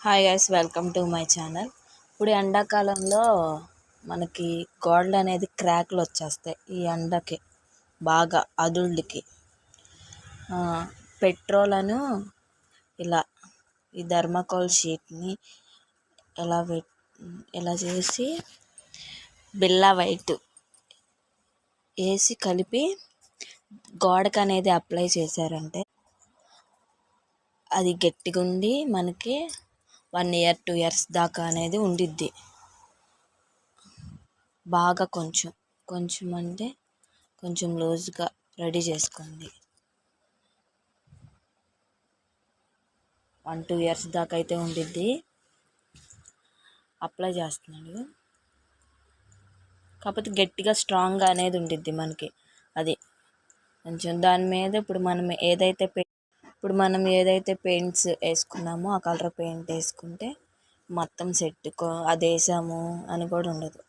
Hi guys, welcome to my channel. ఇప్పుడు ఎండాకాలంలో మనకి గోడలు అనేది క్రాక్లు వచ్చేస్తాయి. ఈ ఎండకి బాగా అదుళ్ళకి పెట్రోలను ఇలా ఈ థర్మాకోల్ షీట్ని ఇలా ఇలా చేసి బిల్లా వైట్ వేసి కలిపి గోడకు అనేది అప్లై చేశారంటే అది గట్టిగా ఉండి మనకి 1 ఇయర్ 2 ఇయర్స్ దాకా అనేది ఉండిద్ది. బాగా కొంచెం కొంచెం అంటే కొంచెం లూజ్గా రెడీ చేసుకోండి. 1-2 ఇయర్స్ దాకా అయితే ఉండిద్ది. అప్లై చేస్తున్నాడు, కాకపోతే గట్టిగా స్ట్రాంగ్గా అనేది ఉండిద్ది మనకి. అది కొంచెం దాని మీద ఇప్పుడు మనం ఏదైతే పెయింట్స్ వేసుకున్నామో ఆ కలర్ పెయింట్ వేసుకుంటే మొత్తం సెట్ అది వేసాము అని కూడా ఉండదు.